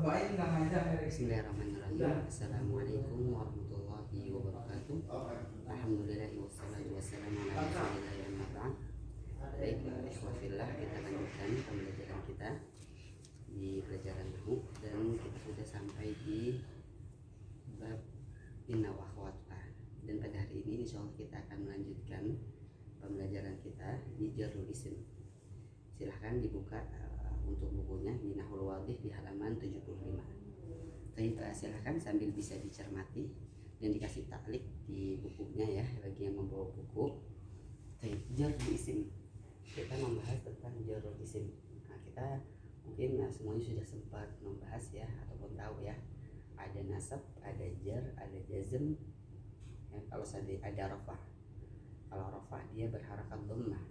Bismillahirrahmanirrahim. Assalamualaikum warahmatullahi wabarakatuh. Alhamdulillah wassalatu wassalamu ala rasulillah wa ba'd. Baik, ikhwafillah, kita lanjutkan pembelajaran kita di pelajaran nahwu dan kita sudah sampai di bab inna wa akhwatuha. Dan pada hari ini insyaallah kita akan melanjutkan pembelajaran kita di jarul isim. Silahkan dibuka untuk bukunya di Nahwul Wadih di halaman 75. Baik, silahkan sambil bisa dicermati dan dikasih taklik di bukunya ya bagi yang membawa buku. Baik, jarul isim. Kita membahas tentang jarul isim. Nah, kita mungkin semuanya sudah sempat membahas ya ataupun tahu ya. Ada nasab, ada jar, ada jazm. Ya, kalau ada rafah. Kalau rafah dia berharakat dhammah.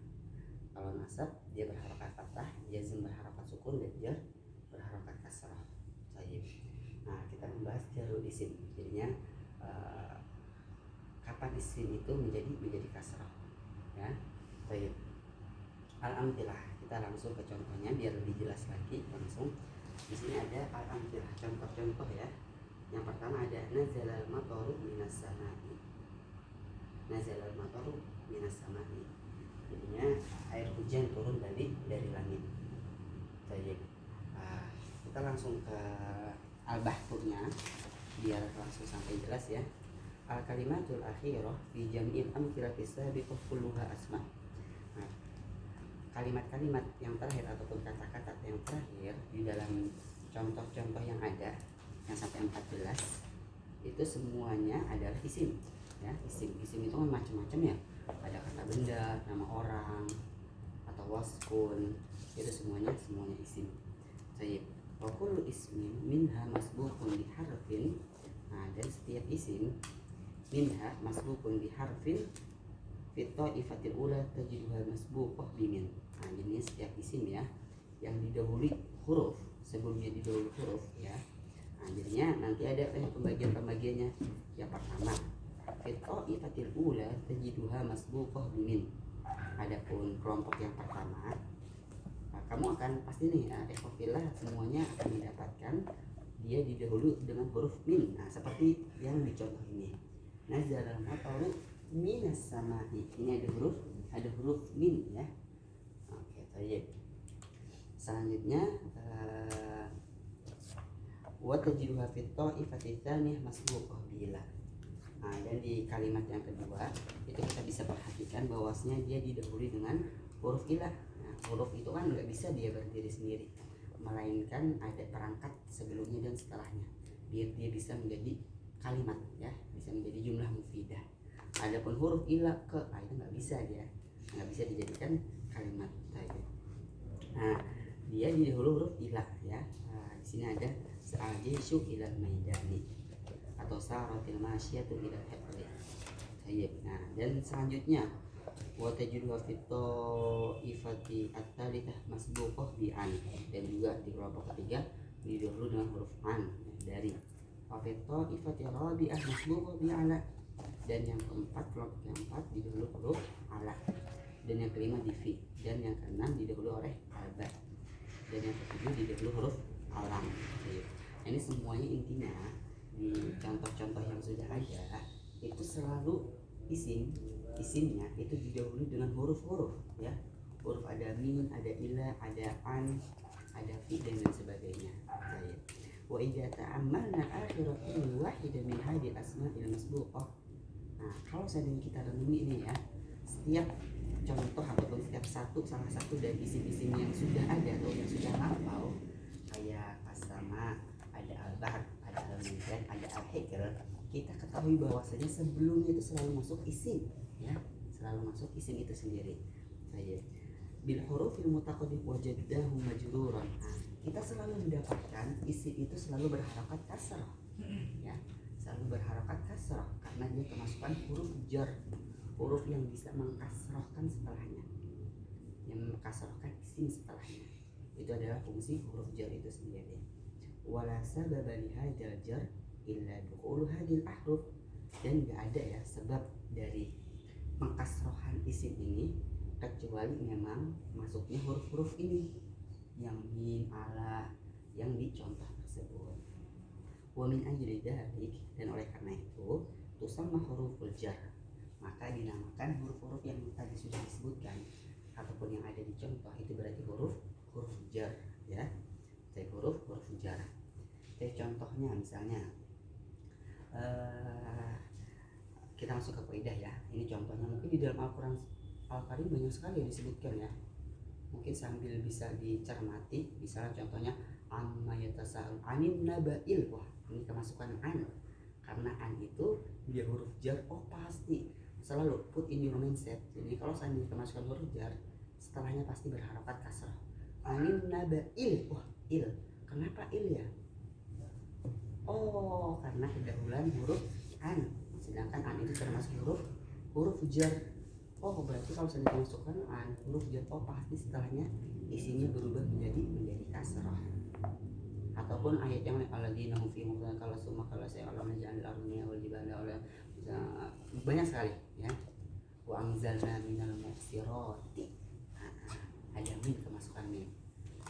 Kalau nasab dia berharakat fathah, jazm berharakat sukun, dan jar berharakat kasrah. Baik. Nah, kita membahas jarul isim. Jadinya kapan isim itu menjadi kasrah. Ya. Baik. Al-amtilah. Kita langsung ke contohnya biar lebih jelas lagi langsung. Di sini ada al-amtilah, contoh-contoh ya. Yang pertama ada nazalal mataru minas samai. Nazalal mataru minas samai. Jadinya air hujan turun dari langit. Baik. Kita langsung ke al-bahturnya biar langsung sampai jelas ya. Al-kalimatul akhirah fi jam'il amthilati sabiqah kulluha asma. Nah, kalimat-kalimat yang terakhir ataupun kata-kata yang terakhir di dalam contoh-contoh yang ada yang sampai 14 itu semuanya adalah isim ya. Isim itu kan macam-macam ya. Ada kata benda, nama orang, atau waskun, itu semuanya isim. Baik. Wa kullu ismin minha masbuqun bi harfin. Nah, dan setiap isim minha masbuqun bi harfin fi ta'ifatil ula tajiduha masbuqah bi min. Nah, ini setiap isim ya yang didahului huruf, sebelumnya didahului huruf ya. Nah, jadinya nanti ada pembagian-pembagiannya. Yang pertama fi ta'ifatil ula tajiduha masbuqah bi min. Adapun kelompok yang pertama, kamu akan pasti nih ikhwafillah semuanya akan mendapatkan dia didahului dengan huruf min. Nah, seperti yang dicontoh ini. Nazalal mataru minas samai. Ini ada huruf min ya. Oke, baik. Selanjutnya wa tajiduha fi ta'ifati tsaniyah masbuqah bila. Nah, dan di kalimat yang kedua itu kita bisa perhatikan bahwasanya dia didahului dengan huruf ilah. Nah, huruf itu kan nggak bisa dia berdiri sendiri, melainkan ada perangkat sebelumnya dan setelahnya biar dia bisa menjadi kalimat ya, bisa menjadi jumlah mufidah. Adapun huruf ilah itu nggak bisa dijadikan kalimat tadi. Nah, dia didahului huruf ilah ya. Nah, di sini ada sa'ajishu ilal maidani atau saratil masyiyatu ilal hiqli. Baik. Nah, dan selanjutnya wa tajiduha fi ta'ifati at-talithah masbuqah bi an, dan juga di kelompok ketiga didahului dengan huruf an dari. Wa fi ta'ifati rabi'ah masbuqah bi ala, dan yang keempat kelompok yang keempat didahului huruf ala, dan yang kelima di fi, dan yang keenam didahului oleh alba, dan yang ketujuh didahului huruf alam. Baik. Ini semuanya intinya di contoh-contoh yang sudah ada itu selalu isimnya itu didahului dengan huruf-huruf ya. Huruf ada min, ada ila, ada an, ada fi, dan lain sebagainya. Baik. Wa idza ta'ammalna akhirah kulli wahidah min hadhihi asma'il masbuqah. Nah, kalau seandainya kita renungi ini ya, setiap contoh ataupun setiap salah satu dari isim-isim yang sudah ada atau yang sudah hafal kayak as-sama, ada al-bahr, ada al-mizan, ada al-hikr, kita ketahui bahwasanya sebelumnya itu selalu masuk isim ya, selalu masuk isim itu sendiri. Baik. Bil hurufil mutaqaddim wajadahu majruran. Nah, kita selalu mendapatkan isim itu selalu berharakat kasrah ya, selalu berharakat kasrah karena dia kemasukan huruf jar, huruf yang bisa mengkasrahkan setelahnya, yang mengkasrahkan isim setelahnya. Itu adalah fungsi huruf jar itu sendiri. Wala sababa li hadzal jar illa dukhulu hadhil ahruf, dan enggak ada ya sebab dari mengkasrohan isim ini kecuali memang masuknya huruf-huruf ini yang min, ala yang dicontoh tersebut. Wa min ajli dzalik, dan oleh karena itu tusamma huruful jar, maka dinamakan huruf-huruf yang tadi sudah disebutkan ataupun yang ada di contoh itu berarti huruf jar ya. Jadi huruf jar. Jadi contohnya misalnya kita masuk ke kaidah ya. Ini contohnya mungkin di dalam Al-Qur'an Al-Karim banyak sekali yang disebutkan ya. Mungkin sambil bisa dicermati, misalnya contohnya amma yatasa'al anin naba'il. Wah, ini kemasukan an. Karena an itu dia huruf jar, oh pasti selalu put in your mindset. Jadi kalau seandainya kemasukan huruf jar, setelahnya pasti berharokat kasrah. Anin naba'il. Wah, il. Kenapa il ya? Oh, karena kedahuluan huruf an. Sedangkan an itu termasuk huruf jar. Oh, berarti kalau sudah dimasukkan an huruf jar, oh pasti setelahnya isinya berubah menjadi kasrah. Ataupun ayat yang alladzina hum fi mudzakkar kalau semua kalau saya alam ja'al ardunya wal jibala wala banyak sekali ya. Wa anzalna minal mu'sirati. Ada min, kemasukan min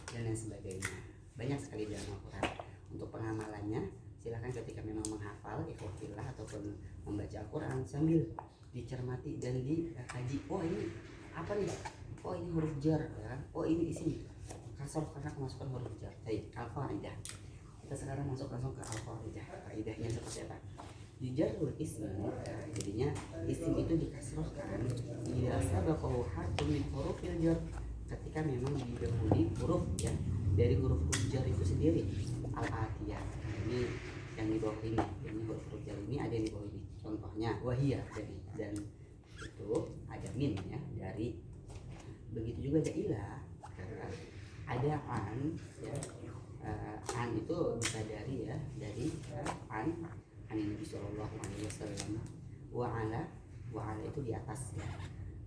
dan lain sebagainya. Banyak sekali dalam Al-Qur'an. Untuk pengamalannya silakan ketika memang menghafal ikhwafillah ataupun membaca Al-Qur'an sambil dicermati dan dikaji. Oh ini apa nih? Oh ini huruf jar ya. Oh ini isi kasroh karena kemasukan huruf jar. Baik, al-qaidah. Kita sekarang masuk langsung ke al-qaidah. Kaidahnya seperti apa? Yujarul ism. Jadinya isim itu dikasrohkan bila sabaqahu harfun min hurufil jar, ketika memang didahului huruf ya dari huruf jar itu sendiri. Al-atiyah. Ini yang di bawah ini. Ini huruf jar ini ada di bawah ini. Contohnya wahiyah dan itu ada min ya dari, begitu juga ada ilah, ada an ya. An itu bisa dari ya dari an Nabi Sallallahu Alaihi Wasallam. Wa ala itu di atas ya.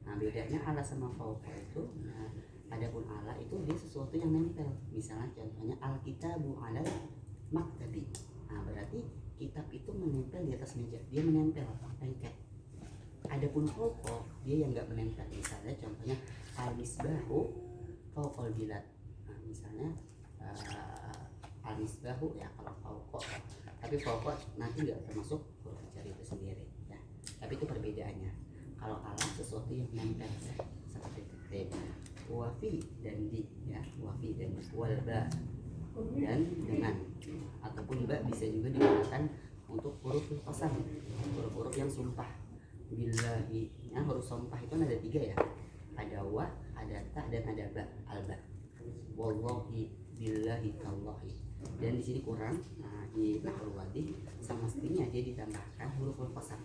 Nah bedanya ala sama fauqa itu, nah adapun ala itu dia sesuatu yang nempel. Misalnya contohnya al-kitabu ala maktabi. Nah berarti kitab itu menempel di atas meja, dia menempel lengket. Adapun fauqa dia yang enggak menempel. Misalnya contohnya al-misbahu fauqal bilad. Nah misalnya al-misbahu ya kalau fauqa, tapi fauqa nanti enggak termasuk huruf jar itu sendiri ya. Tapi itu perbedaannya. Kalau ala sesuatu yang menempel ya, seperti itu. Wafi dan di ya, wafi dan walba dan dengan, ataupun ba bisa juga digunakan untuk huruf qasam, huruf-huruf yang sumpah. Billahi, ya, huruf sumpah itu ada 3 ya, ada wa, ada ta dan ada ba, alba. Wallahi, billahi, tallahi. Dan di sini kurang, nah di nahwu wadi semestinya dia ditambahkan huruf qasam,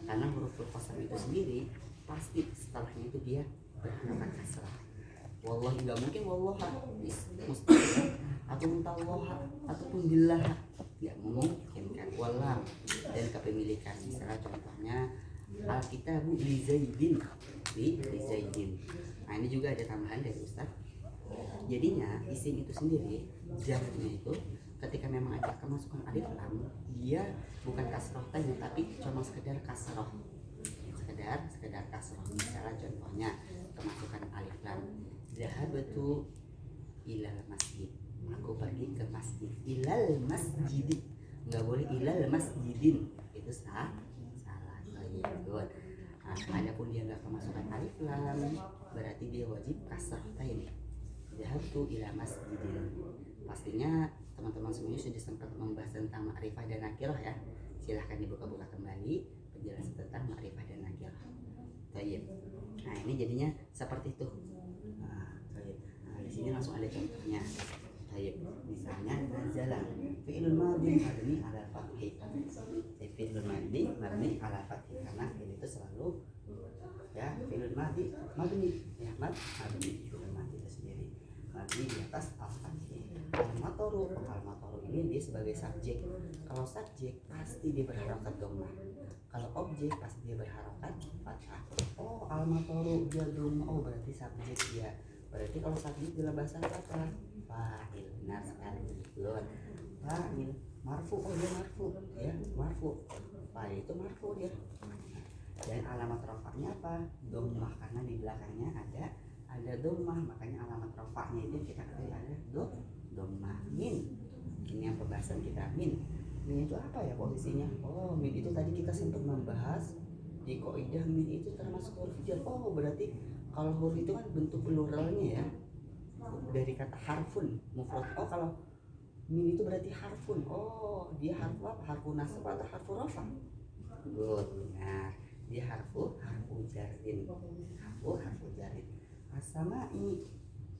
karena huruf qasam itu sendiri pasti setelahnya itu dia berharakat kasrah. Wallahi nggak mungkin wallaha mustahil, atau tallaha ataupun billah nggak mungkin kan. Walam dan kepemilikan, misalnya contohnya al-kitabu li zaidin, li zaidin. Nah ini juga ada tambahan dari Ustaz. Jadinya isim itu sendiri jarnya itu ketika memang ada kemasukan alif lam, dia bukan kasroh saja tapi cuma sekedar kasroh, sekedar kasroh. Misalnya contohnya kemasukan alif lam, zahabtu ilal masjid, aku pergi ke masjid. Ilal masjid, nggak boleh ilal masjidin, itu salah. Good. Nah, adapun dia nggak kemasukan alif lam, berarti dia wajib kasroh ini. Zahabtu ila masjidin. Pastinya teman-teman semuanya sudah sempat membahas tentang ma'rifah dan nakirah ya. Silahkan dibuka-buka kembali penjelasan tentang ma'rifah dan nakirah. Baik. Nah ini jadinya seperti itu. Nah di sini langsung ada contohnya. Baik. Misalnya nazala fi'il madhi mabni ala fathi. Fi'il madhi mabni ala fathi, karena ini itu selalu ya fi'il madhi mabni ya mabni fi'il madhi itu sendiri mabni di atas al-fathi. Al-matoru ini dia sebagai subjek. Kalau subjek pasti dia berharokat dhammah. Kalau objek pasti dia berharokat fathah. Oh al-matoru dia dhammah, oh berarti subjek dia. Berarti kalau subjek dalam bahasa apa? Fa'il. Benar sekali. Belum. Fa'il marfu, oh dia marfu ya, marfu. Fa'il itu marfu dia. Dan alamat rafa'nya apa? Dhammah, karena di belakangnya ada dhammah, makanya alamat rafa'nya itu kita ketahui ada dhammah. Min, ini yang pembahasan kita min. min itu apa ya posisinya? Oh, min itu tadi kita sempat membahas di kaidah min itu termasuk huruf jar. Oh, berarti kalau huruf itu kan bentuk pluralnya ya, dari kata harfun mufrad. Oh, kalau min itu berarti harfun. Oh, dia harfu apa? Harfu nasab atau harfu rafa? Good, benar. Dia harfu jarin. Harfu jarin. As-sama'i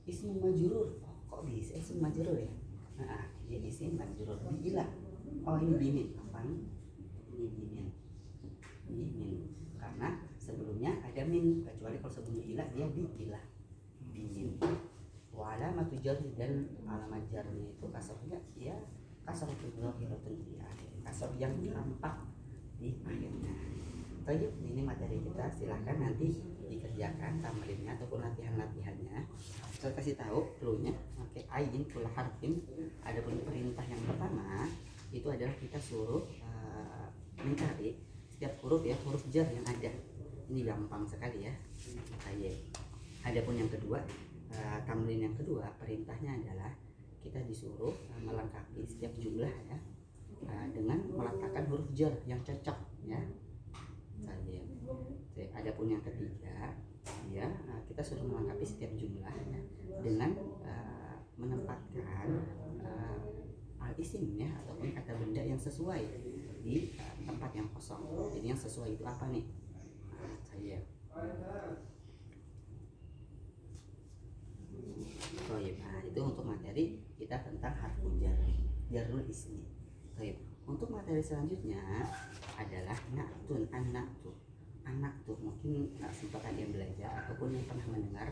ismu majrur. Oh, kok bisa ismu majrur ya? Nah, dia isim majrur bi ila. Oh, ini bimin. Apa ini? Ini bimin. Bimin. Karena sebelumnya ada min, kecuali kalau sebelumnya ila dia bi ila. Bimin. Wa alamatu jarri, dan alamat jarnya itu kasrahnya ya kasratul zahiratun di akhir. Kasrah yang tampak di akhirnya. Baik, ini materi kita, silahkan nanti dikerjakan tamrinnya ataupun latihan-latihannya. Saya kasih tahu dulunya pakai ain kul harfin. Adapun perintah yang pertama itu adalah kita suruh mencari setiap huruf ya, huruf jar yang ada. Ini gampang sekali ya. Baik. Adapun yang kedua, tamrin yang kedua, perintahnya adalah kita disuruh melengkapi setiap jumlah ya dengan meletakkan huruf jar yang cocok ya. Adapun yang ketiga ya, kita sudah melengkapi setiap jumlah ya, dengan menempatkan al-isim ya, ataupun kata benda yang sesuai di tempat yang kosong. Jadi yang sesuai itu apa nih? Nah, itu untuk materi kita tentang harfu jarul ismi. Untuk materi selanjutnya adalah na'tun, anak tuh mungkin nggak sempat ada yang belajar ataupun yang pernah mendengar.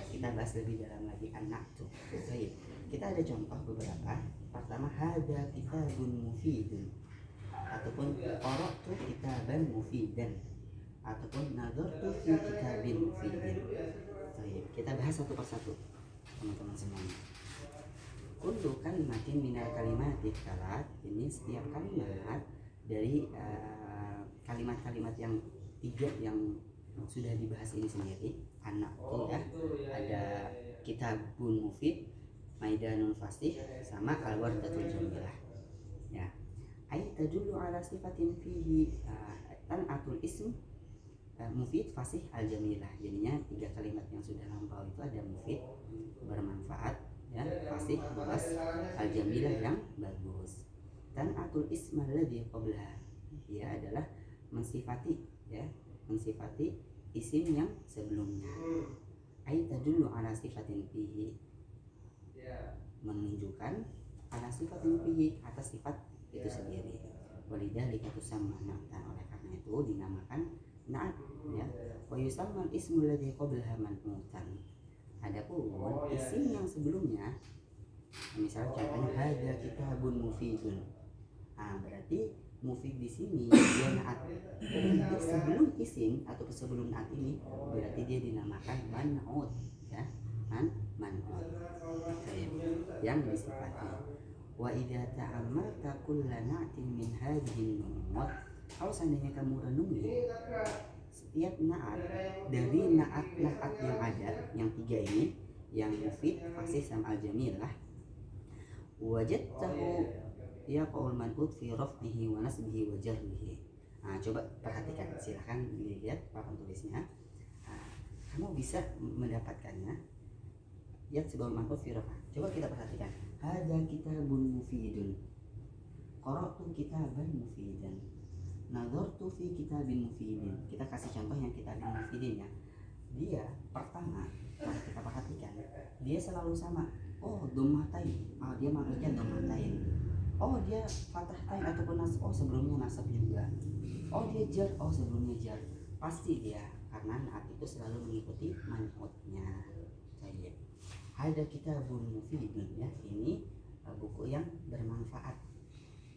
Kita bahas lebih dalam lagi anak tuh. Baik, kita ada contoh beberapa. Pertama, hada kitabun mufidun, ataupun qara'tu kitaban mufidan, ataupun nazartu fi kitabin mufidin. Baik, kita bahas satu persatu teman-teman semuanya. Kullu kalimatin minal kalimatik kalat, ini setiap kalimat dari kalimat-kalimat yang tiga yang sudah dibahas ini sendiri. Anak tuh ya, ada kitabun mufid, maidanun fasih, sama al-wardatul jamilah ya. Ay tadullu ala sifatin fihi tan'atul ism mufid, fasih, al-jamilah. Jadinya tiga kalimat yang sudah lampau itu ada mufid, bermanfaat ya, fasih, luas, al-jamilah yang bagus. Tan'atul ism alladhi qablaha, dia adalah mensifati ya, mensifati isim yang sebelumnya. Ay tadullu ala sifatin fihi, menunjukkan ala sifatin fihi, atas sifat itu sendiri. Walidzalika tusamma na'tan, oleh karena itu dinamakan na'at ya. Wa yusamma al-ismu alladhi qablaha man'utan. Adapun isim yang sebelumnya, misalnya contohnya hada kitabun mufidun. Nah, berarti mufid di sini dia naat. Sebelum isim atau sebelum naat ini berarti dia dinamakan man'ut ya, man'ut yang disifati. Wa idza ta'ammalta kulla na'tin min hadhihi an-nu'at, kalau seandainya kamu renungi setiap naat dari naat yang ada yang tiga ini, yang mufid, fasih, sama al-jamilah, wajadtahu ya qaul man'ut fi raf'ihi wa nasbihi wa jarrihi. Nah, coba perhatikan, silahkan dilihat papan tulisnya. Nah, kamu bisa mendapatkannya ya sebagai man'ut fi raf'ah. Coba kita perhatikan. Hada kitabun mufidun, qara'tu kitaban mufidan, nazartu fi kitabin mufidin. Kita kasih contoh yang kitabin mufidin ya. Dia pertama, kalau kita perhatikan, dia selalu sama. Oh, dhammatain. Oh, dia maksudnya dhammatain. Oh, dia fathah tain ataupun nasab. Oh, sebelumnya nasab juga. Oh, dia jar. Oh, sebelumnya jar. Pasti dia, karena naat itu selalu mengikuti man'utnya. Ada kitabun mufidun ya. Ini buku yang bermanfaat.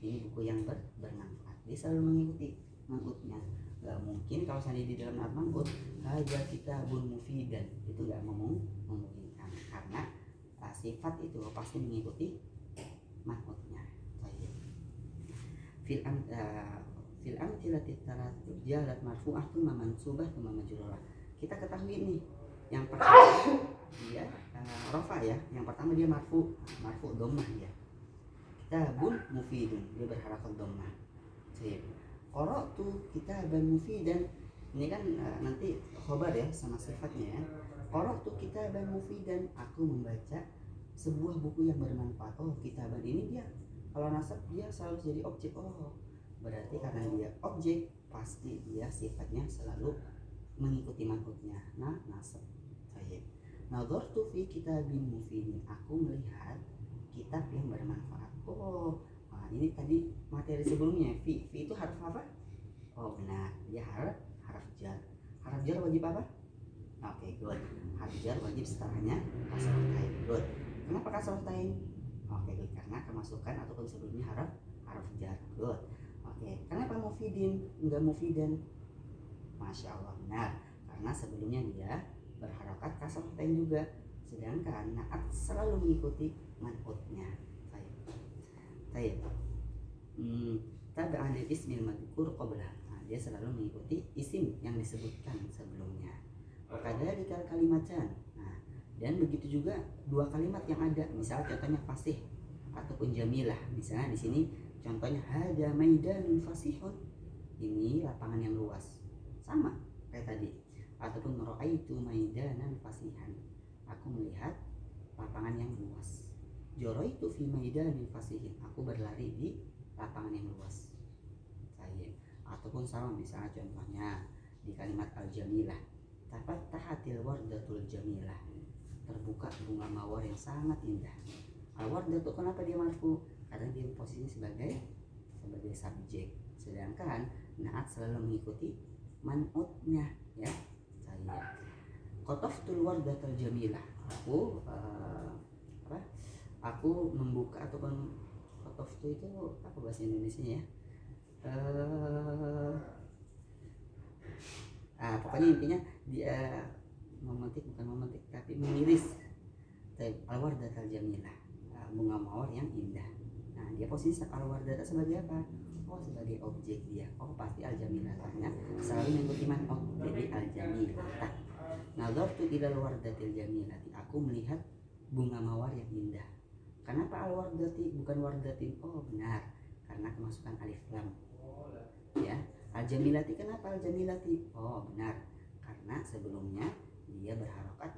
Ini buku yang bermanfaat. Dia selalu mengikuti man'utnya. Gak mungkin kalau seandainya di dalam naat man'ut ada kitabun mufidan, itu gak memungkinkan, karena sifat itu pasti mengikuti man'utnya. Fil amthilati thalathu jalat marfu'ah tsumma mansubah tsumma majrurah. Kita ketahui nih, yang pertama dia rafa ya, yang pertama dia marfu dhammah ya. kitabun mufidun, dia berharakat dhammah. Sip. Qara'tu kitaban mufidan, ini kan nanti khobar ya sama sifatnya ya. Qara'tu kitaban mufidan, aku membaca sebuah buku yang bermanfaat. Oh, kitaban ini dia kalau nasab dia selalu jadi objek. Oh, berarti karena dia objek pasti dia sifatnya selalu mengikuti manhutnya. Nah, nasab. Baik. Nadhartu fi kitabin mufidin, aku melihat kitab yang bermanfaat. Oh, nah ini tadi materi sebelumnya. Fi itu harf apa? Oh benar, dia harf jar. Harf jar wajib apa? Oke, good. Harf jar wajib setelahnya kasrah tain. Good. Kenapa kasrah tain? Oke, good. Karena kemasukan ataupun sebelumnya harf jar. Good. Oke, kenapa mufidin enggak mufidan? Masya Allah, benar. Karena sebelumnya dia berharokat kasrah tain juga, sedangkan naat selalu mengikuti manhutnya. Baik. Tab'an lil ismil madhkur qablah. Nah, dia selalu mengikuti isim yang disebutkan sebelumnya. Wakadzalika kalimatan. Nah, dan begitu juga dua kalimat yang ada, misalnya contohnya fasih ataupun jamilah. Misalnya di sini contohnya hada maidanun fasihun. Ini lapangan yang luas. Sama kayak tadi. Ataupun ra'aitu maidanan fasihan. Aku melihat lapangan yang luas. Jaraitu fi maidanin fasihin, aku berlari di lapangan yang luas. Saya ataupun sama misalnya contohnya di kalimat al-jamilah, tafattahatil wardatul jamilah, terbuka bunga mawar yang sangat indah. Al-wardatu kenapa dia marfu? Karena dia posisinya sebagai subjek, sedangkan naat selalu mengikuti man'utnya ya. Saya qataftul wardatul jamilah, aku membuka ataupun qataftu itu apa bahasa Indonesia ya? Pokoknya intinya dia memetik, bukan memetik tapi mengiris al-wardatul jamilah, bunga mawar yang indah. Nah, dia posisi al-wardata sebagai apa? Oh, sebagai objek dia. Oh, pasti al-jamilatahnya selalu mengikuti man'ut, jadi al-jamilatah. Nadhartu ila al-wardatil jamilati, aku melihat bunga mawar yang indah. Kenapa al-wardati bukan wardatin? Oh benar, karena kemasukan alif lam. Ya, al-jamilati kenapa al-jamilati? Oh benar, karena sebelumnya dia berharokat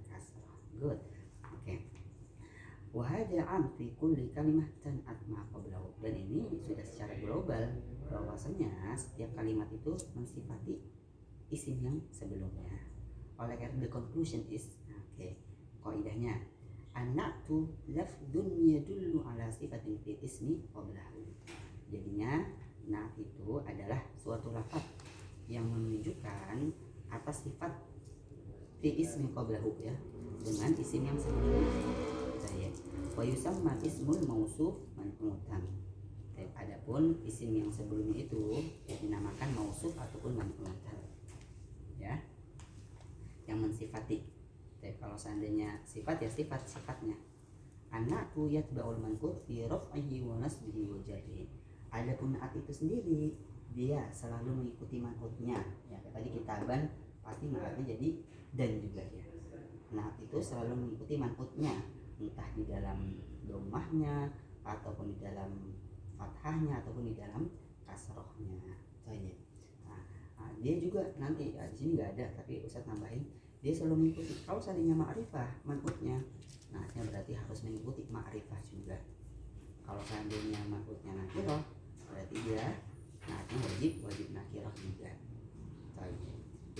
kasrah. Good. Oke. Wa hadza 'am fi kulli kalimatan atma qablahu. Dan ini sudah secara global bahwasanya setiap kalimat itu mensifati isim yang sebelumnya. Oleh karena the conclusion is, kaidahnya an-na'tu lafdun yadullu ala sifatin fil ismi qablahu. Jadinya na'at itu adalah suatu lafaz yang menunjukkan atas sifat fi ismi qablahu ya, dengan isim yang sebelumnya. Wa yusamma ismul mausuf man'utan. Adapun isim yang sebelumnya itu dinamakan mausuf ataupun man'utan. Ya. Yang mensifati. Kalau seandainya sifat ya sifatnya. An-na'tu yatba'ul man'ut fi raf'ihi wa nasbihi wa jarrihi. Adapun naat itu sendiri dia selalu mengikuti man'utnya. Ya, tadi kitaban pasti naatnya jadi dan juga ya. Naat itu selalu mengikuti man'utnya, entah di dalam dhammahnya ataupun di dalam fathahnya ataupun di dalam kasrohnya. Nah, dia juga nanti di sini nggak ada tapi Ustaz nambahin, dia selalu mengikuti. Kalau seandainya ma'rifah man'utnya, nah berarti harus mengikuti ma'rifah juga. Kalau seandainya man'utnya nakirah, berarti dia naatnya wajib nakirah juga.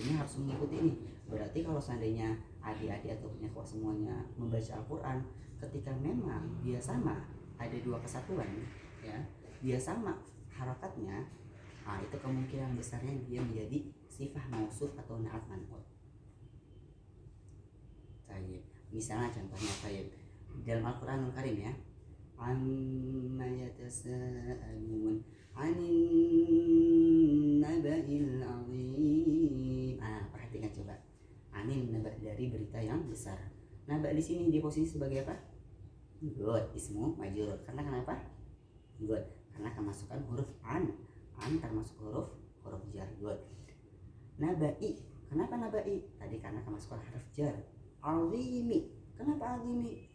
Ini harus mengikuti ini. Berarti kalau seandainya adik-adik atau ikhwah semuanya membaca Al-Quran, ketika memang dia sama, ada dua kesatuan ya, dia sama harakatnya, nah itu kemungkinan besarnya dia menjadi sifah mausuf atau naat man'ut. Misalnya contohnya dalam Al-Quranul Karim ya, amma yatasaalun 'anin naba'il 'azim. Perhatikan coba. Anin naba, dari berita yang besar. Naba di sini di posisi sebagai apa? Good, ismu majrur. Karena kenapa? Good, karena kemasukan huruf an. An termasuk huruf jar. Good. Nabai. Kenapa nabai? Tadi karena kemasukan huruf jar. Azimi. Kenapa azimi?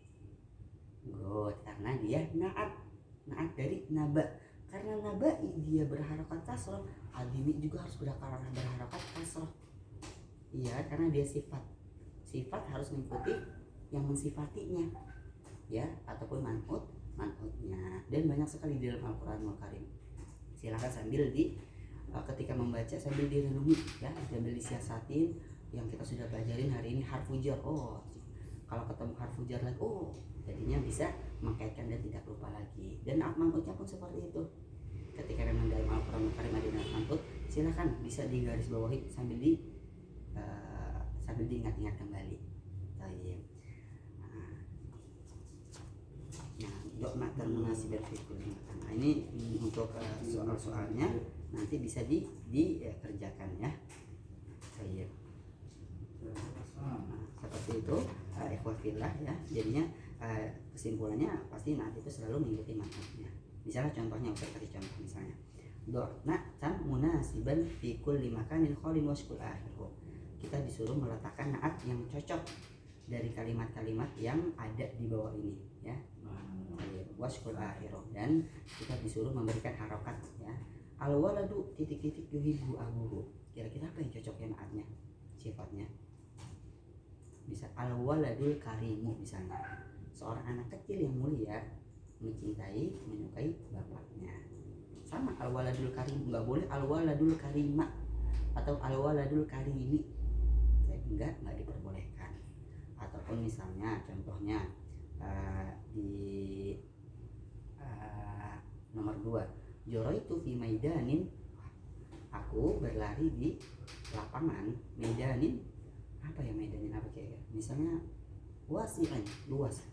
Good, karena dia naat. naat dari naba. Karena naba dia berharokat kasroh, adimi juga harus berharokat kasroh. Iya, karena dia sifat harus mengikuti yang mensifatinya, ya, ataupun man'utnya. Dan banyak sekali di dalam Al-Qur'anul Karim. Silakan sambil ketika membaca sambil direnungi, ya, sambil disiasatin yang kita sudah pelajarin hari ini harfu jar. Oh, kalau ketemu harfu jar lagi, oh, jadinya bisa mengkaitkan dan tidak lupa lagi. Dan man'utnya pun seperti itu. Ketika memang dalam Al-Qur'anul Karim ada man'ut, silakan bisa digarisbawahi sambil diingat-ingat kembali. Baik. Nah, doa termunasib berfikul. Nah, ini untuk soal-soalnya nanti bisa dikerjakan ya. Baik. Nah, seperti itu ikhwah fillah ya. Jadinya kesimpulannya pasti nanti itu selalu mengikuti manhajnya. Misalnya contohnya, saya kasih contoh misalnya. Doa tan munasiban fi kulli makanin khalin washkul akhiru. Kita disuruh meletakkan naat yang cocok dari kalimat-kalimat yang ada di bawah ini ya. Washkul akhiru, dan kita disuruh memberikan harokat ya. Al waladu titik-titik yuhibbu abuhu. Kira-kira apa yang cocoknya naatnya, sifatnya? Bisa al waladul karimu misalnya. Seorang anak kecil yang mulia mencintai, menyukai bapaknya. Sama al waladul karim, enggak boleh al waladul karima atau al waladul karimi. Enggak diperbolehkan. Ataupun misalnya contohnya di nomor 2, joraitu fi maidanin, aku berlari di lapangan. Maidanin apa ya, maidanin apa kayak misalnya wasi'an, luas.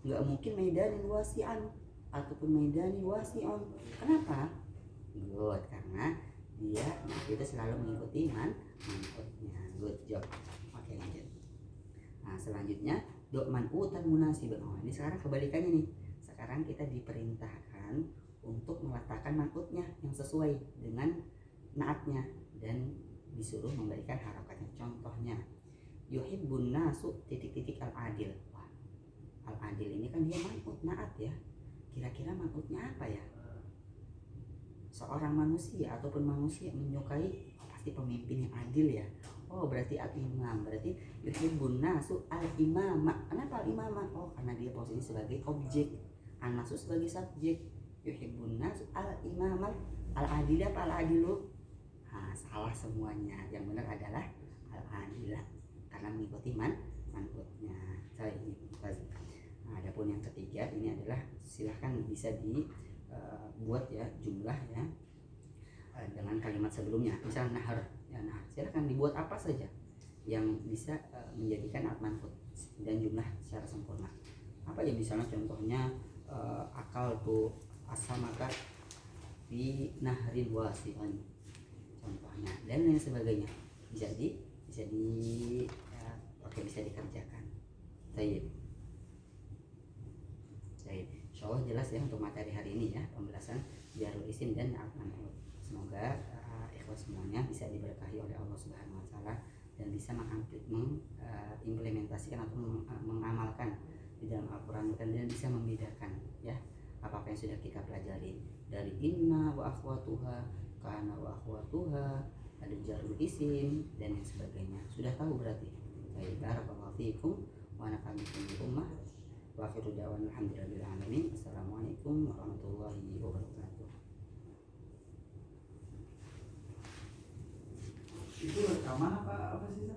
Enggak mungkin maidanin wasi'an ataupun maidanin wasi'on. Kenapa? Good, karena dia itu selalu mengikuti man'utnya. Good job. Oke, lanjut. Nah, selanjutnya man'utan munasiban. Oh, ini sekarang kebalikannya nih. Sekarang kita diperintahkan untuk meletakkan man'utnya yang sesuai dengan naatnya dan disuruh memberikan harokatnya. Contohnya, yuhibbun nasu titik-titik al-adil. Wah, al-adil ini kan dia man'ut naat ya. Kira-kira man'utnya apa ya? Seorang manusia ataupun manusia menyukai pasti pemimpin yang adil ya. Oh, berarti al-imam, berarti yuhibbun nasu al-imama. Kenapa al-imama? Oh, karena dia posisi sebagai objek, an-nasu sebagai subjek. Yuhibbun nasu al-imama. Al-adil apa al-adilu? Nah, salah semuanya. Yang benar adalah al-adilah, karena mengikuti man'utnya. Nah, adapun yang ketiga ini adalah silahkan bisa dibuat ya jumlah ya dengan kalimat sebelumnya. Misal nahar ya, nah silahkan dibuat apa saja yang bisa menjadikan man'ut dan jumlah secara sempurna. Apa ya, misalnya contohnya akal tuh asal maka di nahrin wasi'an contohnya, dan lain sebagainya. Bisa dikerjakan. Baik. Insyaallah jelas ya untuk materi hari ini ya, pembahasan jarul isim dan man'ut. Semoga ikhwas semuanya bisa diberkahi oleh Allah Subhanahu wa taala dan bisa mengimplementasikan atau mengamalkan di dalam Al-Qur'an dan bisa membedakan ya apa yang sudah kita pelajari dari inna wa akhwatuha, kana wa akhwatuha, ada jarul isim dan lain sebagainya. Sudah tahu berarti. Baik, barakallahu fiikum wa nafa'ani bikum ummah. Wa akhiru da'wana alhamdulillahil alamin. Assalamualaikum warahmatullahi wabarakatuh. Itu rekaman apa sih?